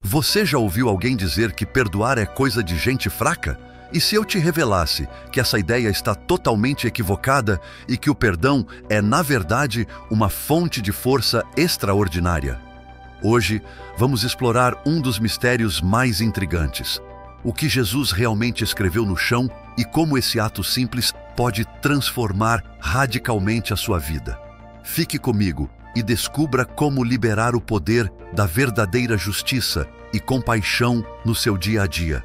Você já ouviu alguém dizer que perdoar é coisa de gente fraca? E se eu te revelasse que essa ideia está totalmente equivocada e que o perdão é, na verdade, uma fonte de força extraordinária? Hoje, vamos explorar um dos mistérios mais intrigantes: o que Jesus realmente escreveu no chão e como esse ato simples pode transformar radicalmente a sua vida. Fique comigo e descubra como liberar o poder da verdadeira justiça e compaixão no seu dia a dia.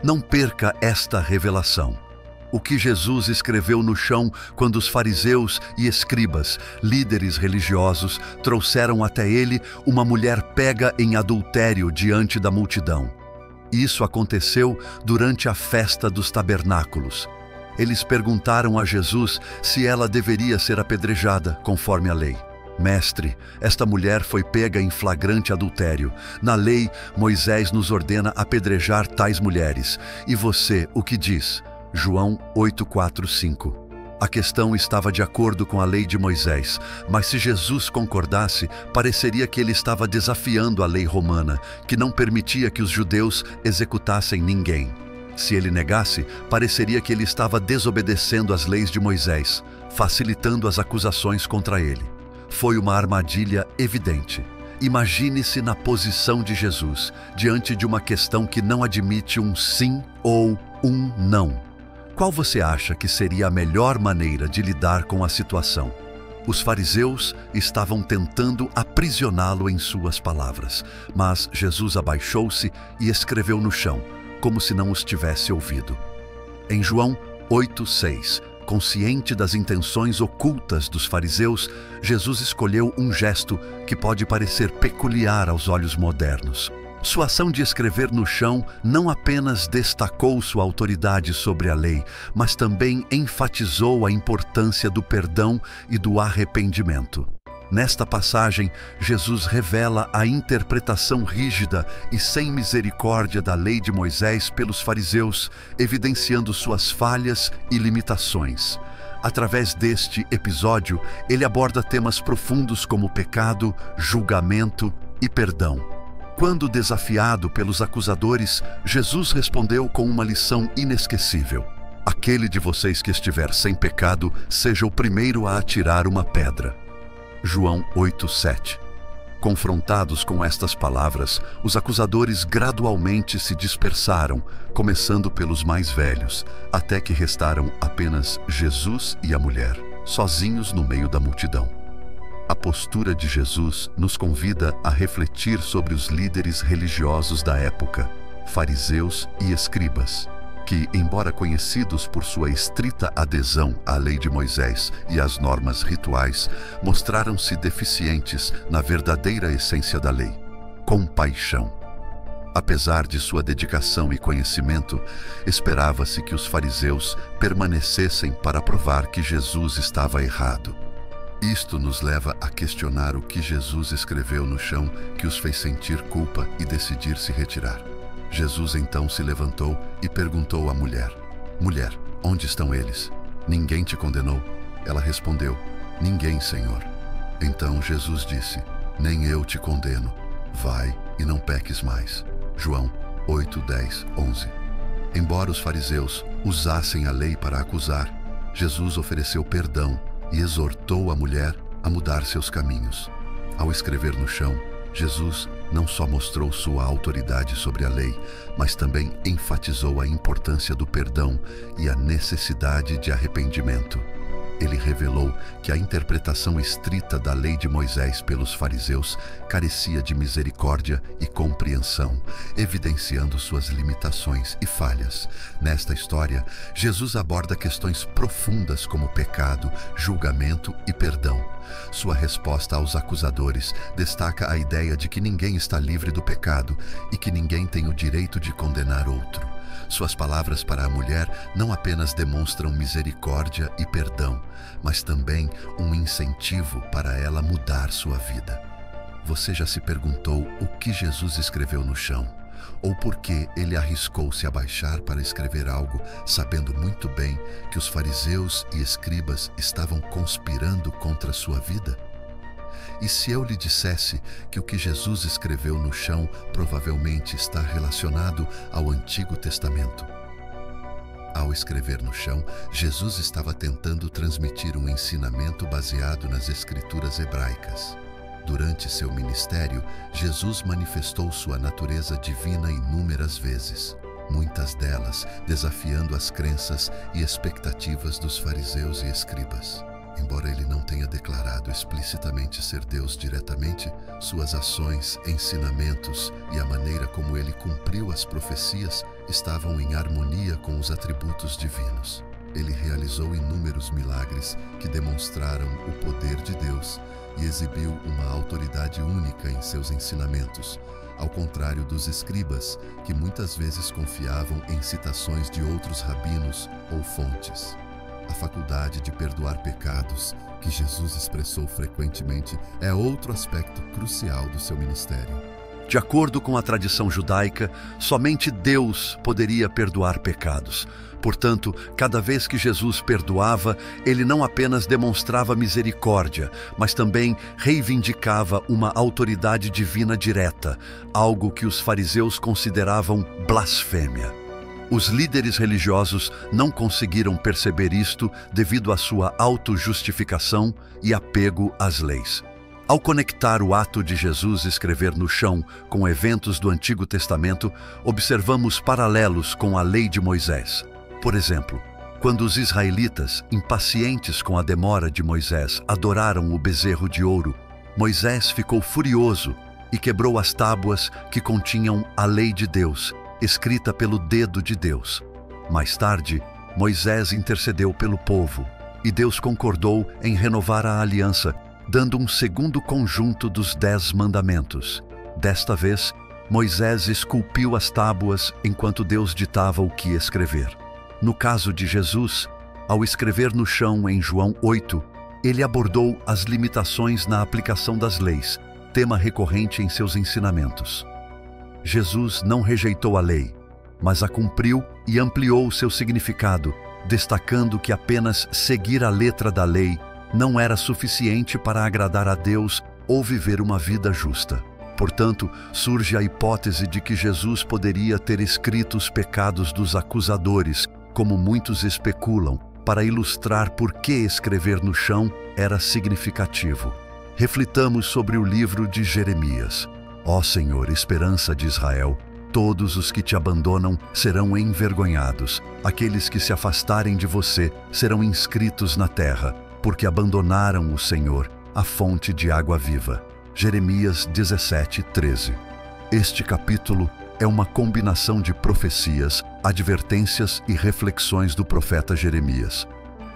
Não perca esta revelação. O que Jesus escreveu no chão quando os fariseus e escribas, líderes religiosos, trouxeram até ele uma mulher pega em adultério diante da multidão. Isso aconteceu durante a festa dos tabernáculos. Eles perguntaram a Jesus se ela deveria ser apedrejada conforme a lei. Mestre, esta mulher foi pega em flagrante adultério. Na lei, Moisés nos ordena apedrejar tais mulheres. E você, o que diz? João 8:4-5. A questão estava de acordo com a lei de Moisés, mas se Jesus concordasse, pareceria que ele estava desafiando a lei romana, que não permitia que os judeus executassem ninguém. Se ele negasse, pareceria que ele estava desobedecendo às leis de Moisés, facilitando as acusações contra ele. Foi uma armadilha evidente. Imagine-se na posição de Jesus, diante de uma questão que não admite um sim ou um não. Qual você acha que seria a melhor maneira de lidar com a situação? Os fariseus estavam tentando aprisioná-lo em suas palavras, mas Jesus abaixou-se e escreveu no chão, como se não os tivesse ouvido. Em João 8:6, consciente das intenções ocultas dos fariseus, Jesus escolheu um gesto que pode parecer peculiar aos olhos modernos. Sua ação de escrever no chão não apenas destacou sua autoridade sobre a lei, mas também enfatizou a importância do perdão e do arrependimento. Nesta passagem, Jesus revela a interpretação rígida e sem misericórdia da lei de Moisés pelos fariseus, evidenciando suas falhas e limitações. Através deste episódio, ele aborda temas profundos como pecado, julgamento e perdão. Quando desafiado pelos acusadores, Jesus respondeu com uma lição inesquecível: aquele de vocês que estiver sem pecado, seja o primeiro a atirar uma pedra. João 8:7. Confrontados com estas palavras, os acusadores gradualmente se dispersaram, começando pelos mais velhos, até que restaram apenas Jesus e a mulher, sozinhos no meio da multidão. A postura de Jesus nos convida a refletir sobre os líderes religiosos da época, fariseus e escribas, que, embora conhecidos por sua estrita adesão à lei de Moisés e às normas rituais, mostraram-se deficientes na verdadeira essência da lei: compaixão. Apesar de sua dedicação e conhecimento, esperava-se que os fariseus permanecessem para provar que Jesus estava errado. Isto nos leva a questionar o que Jesus escreveu no chão que os fez sentir culpa e decidir se retirar. Jesus então se levantou e perguntou à mulher: mulher, onde estão eles? Ninguém te condenou? Ela respondeu: ninguém, Senhor. Então Jesus disse: nem eu te condeno. Vai e não peques mais. João 8, 10, 11. Embora os fariseus usassem a lei para acusar, Jesus ofereceu perdão e exortou a mulher a mudar seus caminhos. Ao escrever no chão, Jesus não só mostrou sua autoridade sobre a lei, mas também enfatizou a importância do perdão e a necessidade de arrependimento. Ele revelou que a interpretação estrita da lei de Moisés pelos fariseus carecia de misericórdia e compreensão, evidenciando suas limitações e falhas. Nesta história, Jesus aborda questões profundas como pecado, julgamento e perdão. Sua resposta aos acusadores destaca a ideia de que ninguém está livre do pecado e que ninguém tem o direito de condenar outro. Suas palavras para a mulher não apenas demonstram misericórdia e perdão, mas também um incentivo para ela mudar sua vida. Você já se perguntou o que Jesus escreveu no chão? Ou por que ele arriscou se abaixar para escrever algo, sabendo muito bem que os fariseus e escribas estavam conspirando contra sua vida? E se eu lhe dissesse que o que Jesus escreveu no chão provavelmente está relacionado ao Antigo Testamento? Ao escrever no chão, Jesus estava tentando transmitir um ensinamento baseado nas Escrituras hebraicas. Durante seu ministério, Jesus manifestou sua natureza divina inúmeras vezes, muitas delas desafiando as crenças e expectativas dos fariseus e escribas. Embora ele não tenha declarado explicitamente ser Deus diretamente, suas ações, ensinamentos e a maneira como ele cumpriu as profecias estavam em harmonia com os atributos divinos. Ele realizou inúmeros milagres que demonstraram o poder de Deus e exibiu uma autoridade única em seus ensinamentos, ao contrário dos escribas, que muitas vezes confiavam em citações de outros rabinos ou fontes. A faculdade de perdoar pecados, que Jesus expressou frequentemente, é outro aspecto crucial do seu ministério. De acordo com a tradição judaica, somente Deus poderia perdoar pecados. Portanto, cada vez que Jesus perdoava, ele não apenas demonstrava misericórdia, mas também reivindicava uma autoridade divina direta, algo que os fariseus consideravam blasfêmia. Os líderes religiosos não conseguiram perceber isto devido à sua autojustificação e apego às leis. Ao conectar o ato de Jesus escrever no chão com eventos do Antigo Testamento, observamos paralelos com a lei de Moisés. Por exemplo, quando os israelitas, impacientes com a demora de Moisés, adoraram o bezerro de ouro, Moisés ficou furioso e quebrou as tábuas que continham a lei de Deus, escrita pelo dedo de Deus. Mais tarde, Moisés intercedeu pelo povo, e Deus concordou em renovar a aliança, dando um segundo conjunto dos 10 mandamentos. Desta vez, Moisés esculpiu as tábuas enquanto Deus ditava o que escrever. No caso de Jesus, ao escrever no chão em João 8, ele abordou as limitações na aplicação das leis, tema recorrente em seus ensinamentos. Jesus não rejeitou a lei, mas a cumpriu e ampliou seu significado, destacando que apenas seguir a letra da lei não era suficiente para agradar a Deus ou viver uma vida justa. Portanto, surge a hipótese de que Jesus poderia ter escrito os pecados dos acusadores, como muitos especulam, para ilustrar por que escrever no chão era significativo. Reflitamos sobre o livro de Jeremias. Ó Senhor, esperança de Israel, todos os que te abandonam serão envergonhados. Aqueles que se afastarem de você serão inscritos na terra, porque abandonaram o Senhor, a fonte de água viva. Jeremias 17:13. Este capítulo é uma combinação de profecias, advertências e reflexões do profeta Jeremias.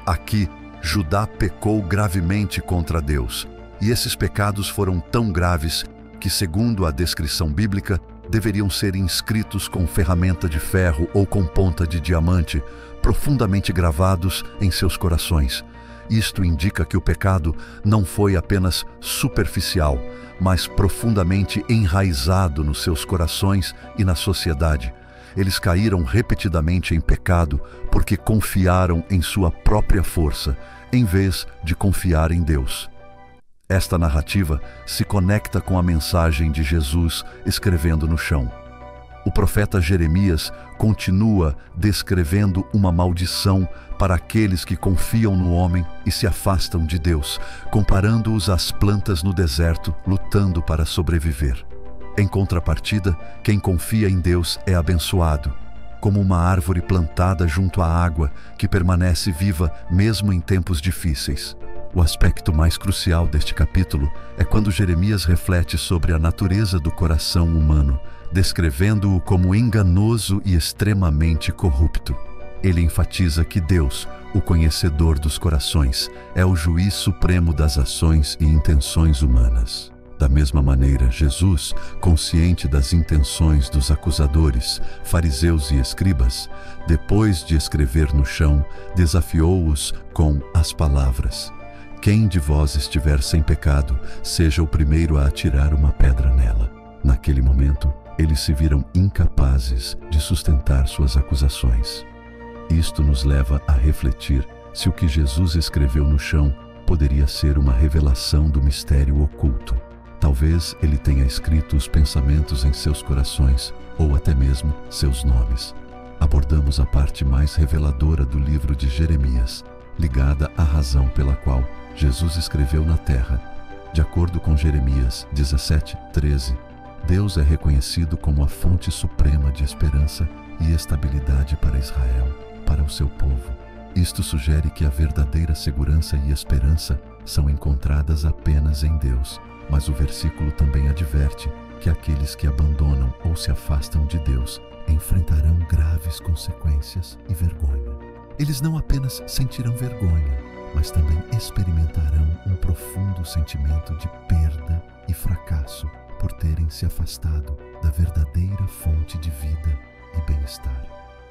Aqui, Judá pecou gravemente contra Deus, e esses pecados foram tão graves que, segundo a descrição bíblica, deveriam ser inscritos com ferramenta de ferro ou com ponta de diamante, profundamente gravados em seus corações. Isto indica que o pecado não foi apenas superficial, mas profundamente enraizado nos seus corações e na sociedade. Eles caíram repetidamente em pecado porque confiaram em sua própria força, em vez de confiar em Deus. Esta narrativa se conecta com a mensagem de Jesus escrevendo no chão. O profeta Jeremias continua descrevendo uma maldição para aqueles que confiam no homem e se afastam de Deus, comparando-os às plantas no deserto, lutando para sobreviver. Em contrapartida, quem confia em Deus é abençoado, como uma árvore plantada junto à água que permanece viva mesmo em tempos difíceis. O aspecto mais crucial deste capítulo é quando Jeremias reflete sobre a natureza do coração humano, descrevendo-o como enganoso e extremamente corrupto. Ele enfatiza que Deus, o conhecedor dos corações, é o juiz supremo das ações e intenções humanas. Da mesma maneira, Jesus, consciente das intenções dos acusadores, fariseus e escribas, depois de escrever no chão, desafiou-os com as palavras: quem de vós estiver sem pecado, seja o primeiro a atirar uma pedra nela. Naquele momento, eles se viram incapazes de sustentar suas acusações. Isto nos leva a refletir se o que Jesus escreveu no chão poderia ser uma revelação do mistério oculto. Talvez ele tenha escrito os pensamentos em seus corações, ou até mesmo seus nomes. Abordamos a parte mais reveladora do livro de Jeremias, ligada à razão pela qual Jesus escreveu na terra. De acordo com Jeremias 17:13, Deus é reconhecido como a fonte suprema de esperança e estabilidade para Israel, para o seu povo. Isto sugere que a verdadeira segurança e esperança são encontradas apenas em Deus, mas o versículo também adverte que aqueles que abandonam ou se afastam de Deus enfrentarão graves consequências e vergonha. Eles não apenas sentirão vergonha, mas também experimentarão um profundo sentimento de perda e fracasso por terem se afastado da verdadeira fonte de vida e bem-estar.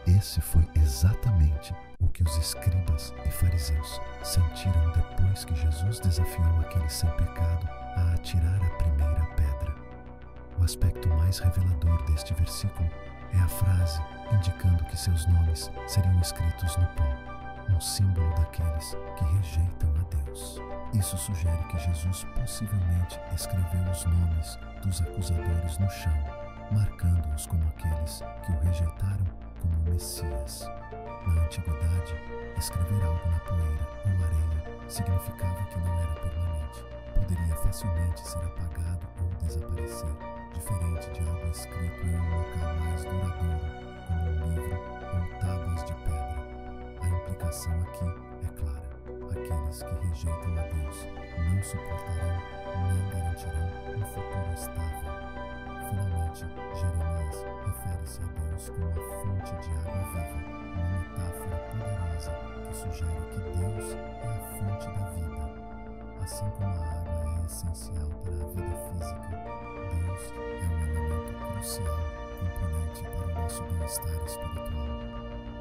Esse foi exatamente o que os escribas e fariseus sentiram depois que Jesus desafiou aqueles sem pecado a atirar a primeira pedra. O aspecto mais revelador deste versículo é a frase indicando que seus nomes seriam escritos no pó, um símbolo daqueles que rejeitam a Deus. Isso sugere que Jesus possivelmente escreveu os nomes dos acusadores no chão, marcando-os como aqueles que o rejeitaram como o Messias. Na antiguidade, escrever algo na poeira ou areia significava que não era permanente. Poderia facilmente ser apagado ou desaparecer, diferente de algo escrito em um local mais duradouro, como um livro ou tábuas de pedra. A implicação aqui é clara. Aqueles que rejeitam a Deus não suportarão nem garantirão um futuro estável. Finalmente, Jeremias refere-se a Deus como a fonte de água viva, uma metáfora poderosa que sugere que Deus é a fonte da vida. Assim como a água é essencial para a vida física, Deus é um elemento crucial, componente para o nosso bem-estar espiritual.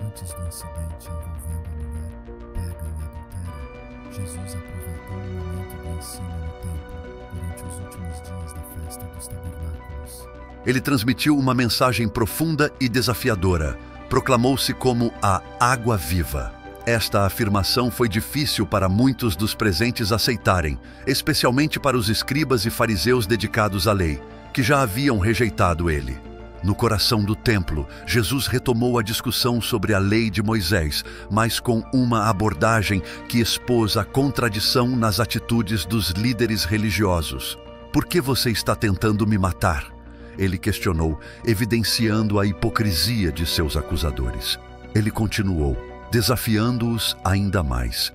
Antes do incidente envolvendo a mulher pega em adultério, Jesus aproveitou o momento do ensino no templo durante os últimos dias da festa dos tabernáculos. Ele transmitiu uma mensagem profunda e desafiadora. Proclamou-se como a água viva. Esta afirmação foi difícil para muitos dos presentes aceitarem, especialmente para os escribas e fariseus dedicados à lei, que já haviam rejeitado ele. No coração do templo, Jesus retomou a discussão sobre a lei de Moisés, mas com uma abordagem que expôs a contradição nas atitudes dos líderes religiosos. "Por que você está tentando me matar?" ele questionou, evidenciando a hipocrisia de seus acusadores. Ele continuou, desafiando-os ainda mais.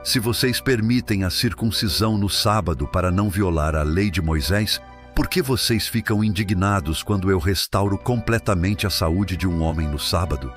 "Se vocês permitem a circuncisão no sábado para não violar a lei de Moisés, por que vocês ficam indignados quando eu restauro completamente a saúde de um homem no sábado?"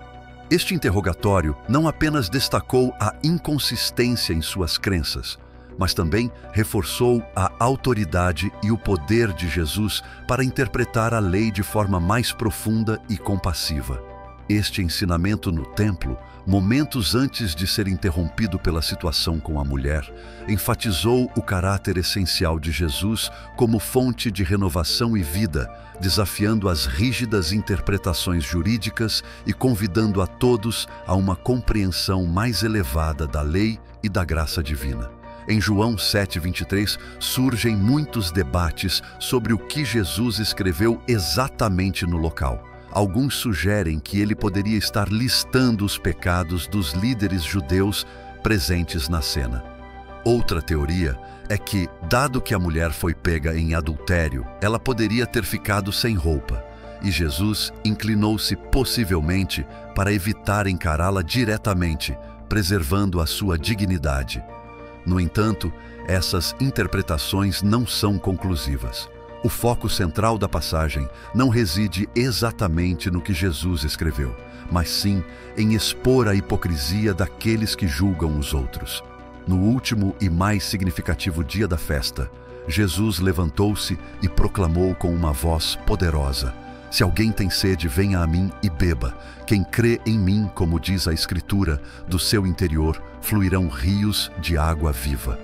Este interrogatório não apenas destacou a inconsistência em suas crenças, mas também reforçou a autoridade e o poder de Jesus para interpretar a lei de forma mais profunda e compassiva. Este ensinamento no templo, momentos antes de ser interrompido pela situação com a mulher, enfatizou o caráter essencial de Jesus como fonte de renovação e vida, desafiando as rígidas interpretações jurídicas e convidando a todos a uma compreensão mais elevada da lei e da graça divina. Em João 7:23, surgem muitos debates sobre o que Jesus escreveu exatamente no local. Alguns sugerem que ele poderia estar listando os pecados dos líderes judeus presentes na cena. Outra teoria é que, dado que a mulher foi pega em adultério, ela poderia ter ficado sem roupa, e Jesus inclinou-se possivelmente para evitar encará-la diretamente, preservando a sua dignidade. No entanto, essas interpretações não são conclusivas. O foco central da passagem não reside exatamente no que Jesus escreveu, mas sim em expor a hipocrisia daqueles que julgam os outros. No último e mais significativo dia da festa, Jesus levantou-se e proclamou com uma voz poderosa: "Se alguém tem sede, venha a mim e beba. Quem crê em mim, como diz a Escritura, do seu interior fluirão rios de água viva."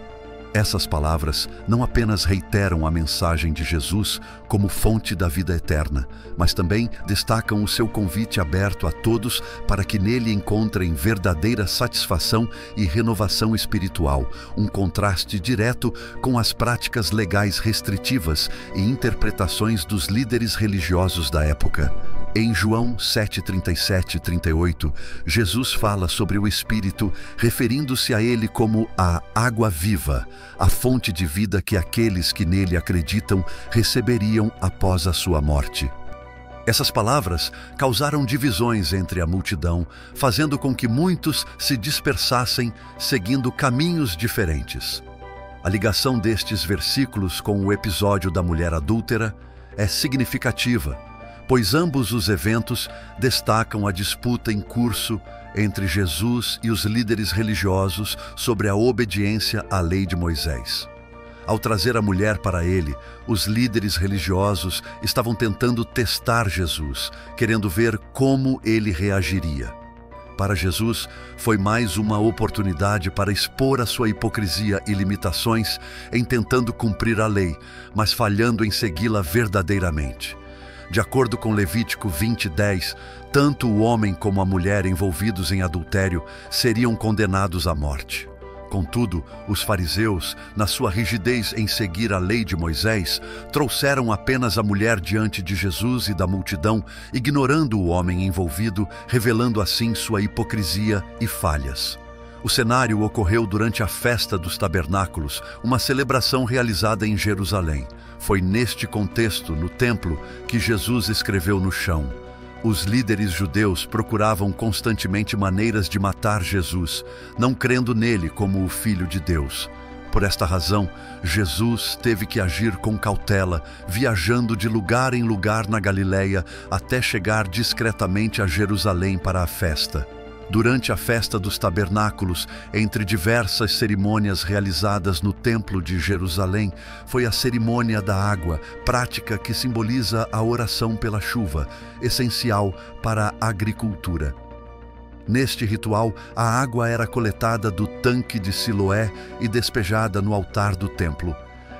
Essas palavras não apenas reiteram a mensagem de Jesus como fonte da vida eterna, mas também destacam o seu convite aberto a todos para que nele encontrem verdadeira satisfação e renovação espiritual, um contraste direto com as práticas legais restritivas e interpretações dos líderes religiosos da época. Em João 7:37 e 38, Jesus fala sobre o Espírito, referindo-se a ele como a água viva, a fonte de vida que aqueles que nele acreditam receberiam após a sua morte. Essas palavras causaram divisões entre a multidão, fazendo com que muitos se dispersassem seguindo caminhos diferentes. A ligação destes versículos com o episódio da mulher adúltera é significativa, pois ambos os eventos destacam a disputa em curso entre Jesus e os líderes religiosos sobre a obediência à lei de Moisés. Ao trazer a mulher para ele, os líderes religiosos estavam tentando testar Jesus, querendo ver como ele reagiria. Para Jesus, foi mais uma oportunidade para expor a sua hipocrisia e limitações em tentando cumprir a lei, mas falhando em segui-la verdadeiramente. De acordo com Levítico 20:10, tanto o homem como a mulher envolvidos em adultério seriam condenados à morte. Contudo, os fariseus, na sua rigidez em seguir a lei de Moisés, trouxeram apenas a mulher diante de Jesus e da multidão, ignorando o homem envolvido, revelando assim sua hipocrisia e falhas. O cenário ocorreu durante a Festa dos Tabernáculos, uma celebração realizada em Jerusalém. Foi neste contexto, no templo, que Jesus escreveu no chão. Os líderes judeus procuravam constantemente maneiras de matar Jesus, não crendo nele como o Filho de Deus. Por esta razão, Jesus teve que agir com cautela, viajando de lugar em lugar na Galileia até chegar discretamente a Jerusalém para a festa. Durante a Festa dos Tabernáculos, entre diversas cerimônias realizadas no Templo de Jerusalém, foi a cerimônia da água, prática que simboliza a oração pela chuva, essencial para a agricultura. Neste ritual, a água era coletada do tanque de Siloé e despejada no altar do templo.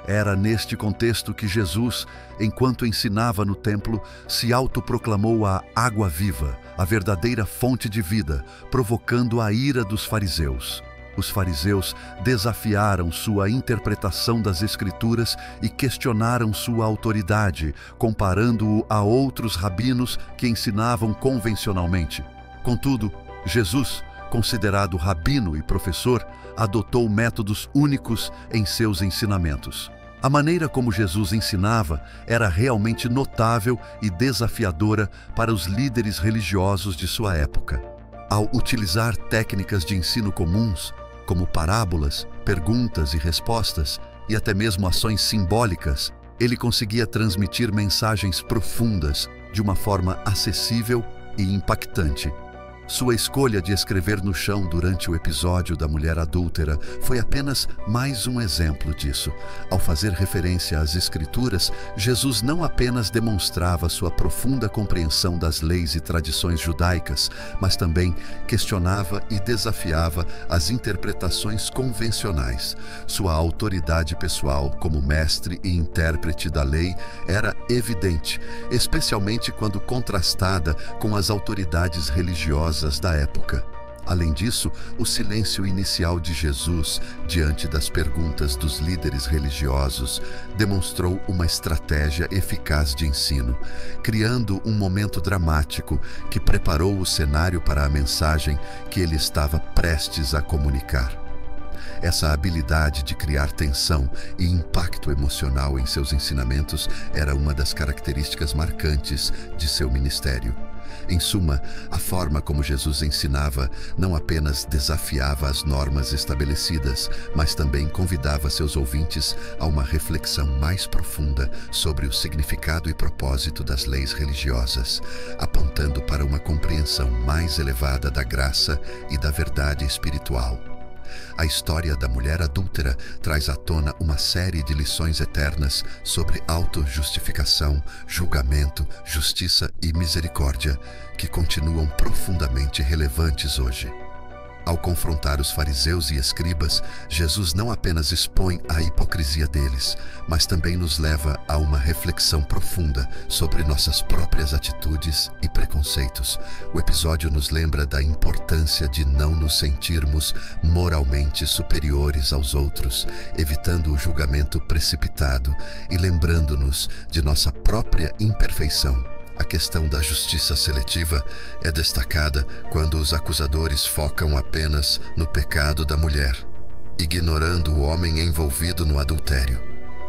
Era neste contexto que Jesus, enquanto ensinava no templo, se autoproclamou a água viva, a verdadeira fonte de vida, provocando a ira dos fariseus. Os fariseus desafiaram sua interpretação das Escrituras e questionaram sua autoridade, comparando-o a outros rabinos que ensinavam convencionalmente. Contudo, Jesus, considerado rabino e professor, adotou métodos únicos em seus ensinamentos. A maneira como Jesus ensinava era realmente notável e desafiadora para os líderes religiosos de sua época. Ao utilizar técnicas de ensino comuns, como parábolas, perguntas e respostas, e até mesmo ações simbólicas, ele conseguia transmitir mensagens profundas de uma forma acessível e impactante. Sua escolha de escrever no chão durante o episódio da mulher adúltera foi apenas mais um exemplo disso. Ao fazer referência às Escrituras, Jesus não apenas demonstrava sua profunda compreensão das leis e tradições judaicas, mas também questionava e desafiava as interpretações convencionais. Sua autoridade pessoal como mestre e intérprete da lei era evidente, especialmente quando contrastada com as autoridades religiosas da época. Além disso, o silêncio inicial de Jesus diante das perguntas dos líderes religiosos demonstrou uma estratégia eficaz de ensino, criando um momento dramático que preparou o cenário para a mensagem que ele estava prestes a comunicar. Essa habilidade de criar tensão e impacto emocional em seus ensinamentos era uma das características marcantes de seu ministério. Em suma, a forma como Jesus ensinava não apenas desafiava as normas estabelecidas, mas também convidava seus ouvintes a uma reflexão mais profunda sobre o significado e propósito das leis religiosas, apontando para uma compreensão mais elevada da graça e da verdade espiritual. A história da mulher adúltera traz à tona uma série de lições eternas sobre autojustificação, julgamento, justiça e misericórdia, que continuam profundamente relevantes hoje. Ao confrontar os fariseus e escribas, Jesus não apenas expõe a hipocrisia deles, mas também nos leva a uma reflexão profunda sobre nossas próprias atitudes e preconceitos. O episódio nos lembra da importância de não nos sentirmos moralmente superiores aos outros, evitando o julgamento precipitado e lembrando-nos de nossa própria imperfeição. A questão da justiça seletiva é destacada quando os acusadores focam apenas no pecado da mulher, ignorando o homem envolvido no adultério.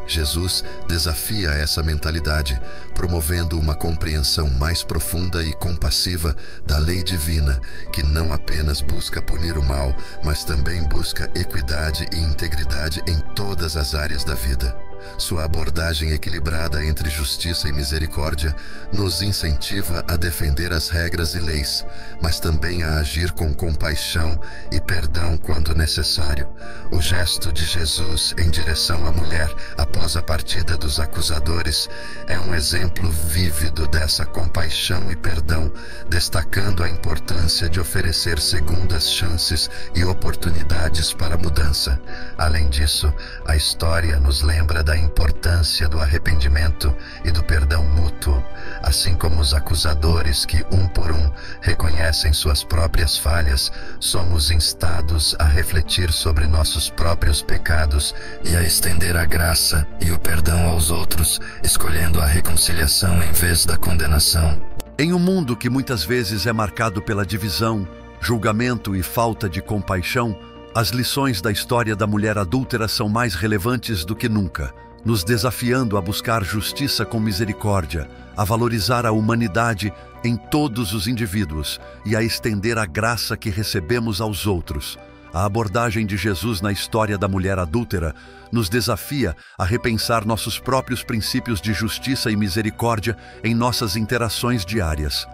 Jesus desafia essa mentalidade, promovendo uma compreensão mais profunda e compassiva da lei divina, que não apenas busca punir o mal, mas também busca equidade e integridade em todas as áreas da vida. Sua abordagem equilibrada entre justiça e misericórdia nos incentiva a defender as regras e leis, mas também a agir com compaixão e perdão quando necessário. O gesto de Jesus em direção à mulher após a partida dos acusadores é um exemplo vívido dessa compaixão e perdão, destacando a importância de oferecer segundas chances e oportunidades para a mudança. Além disso, a história nos lembra da importância do arrependimento e do perdão mútuo, assim como os acusadores que, um por um, reconhecem suas próprias falhas. Somos instados a refletir sobre nossos próprios pecados e a estender a graça e o perdão aos outros, escolhendo a reconciliação em vez da condenação. Em um mundo que muitas vezes é marcado pela divisão, julgamento e falta de compaixão, as lições da história da mulher adúltera são mais relevantes do que nunca, nos desafiando a buscar justiça com misericórdia, a valorizar a humanidade em todos os indivíduos e a estender a graça que recebemos aos outros. A abordagem de Jesus na história da mulher adúltera nos desafia a repensar nossos próprios princípios de justiça e misericórdia em nossas interações diárias.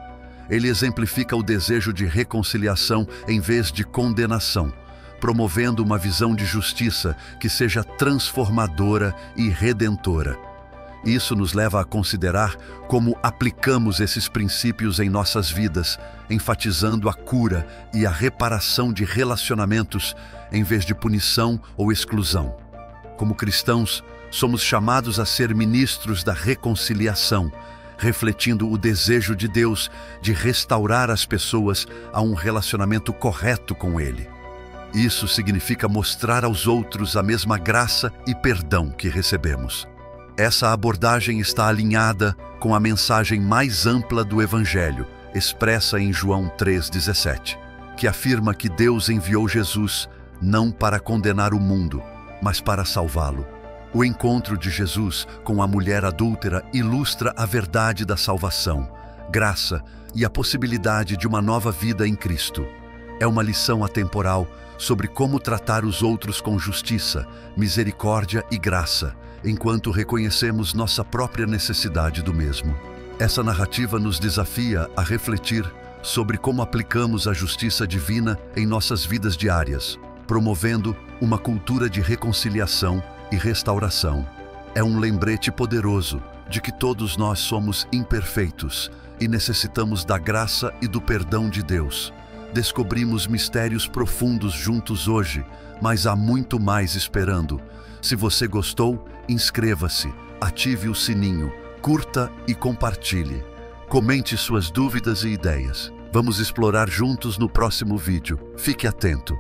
Ele exemplifica o desejo de reconciliação em vez de condenação, promovendo uma visão de justiça que seja transformadora e redentora. Isso nos leva a considerar como aplicamos esses princípios em nossas vidas, enfatizando a cura e a reparação de relacionamentos em vez de punição ou exclusão. Como cristãos, somos chamados a ser ministros da reconciliação, refletindo o desejo de Deus de restaurar as pessoas a um relacionamento correto com Ele. Isso significa mostrar aos outros a mesma graça e perdão que recebemos. Essa abordagem está alinhada com a mensagem mais ampla do Evangelho, expressa em João 3,17, que afirma que Deus enviou Jesus não para condenar o mundo, mas para salvá-lo. O encontro de Jesus com a mulher adúltera ilustra a verdade da salvação, graça e a possibilidade de uma nova vida em Cristo. É uma lição atemporal sobre como tratar os outros com justiça, misericórdia e graça, enquanto reconhecemos nossa própria necessidade do mesmo. Essa narrativa nos desafia a refletir sobre como aplicamos a justiça divina em nossas vidas diárias, promovendo uma cultura de reconciliação e restauração. É um lembrete poderoso de que todos nós somos imperfeitos e necessitamos da graça e do perdão de Deus. Descobrimos mistérios profundos juntos hoje, mas há muito mais esperando. Se você gostou, inscreva-se, ative o sininho, curta e compartilhe. Comente suas dúvidas e ideias. Vamos explorar juntos no próximo vídeo. Fique atento.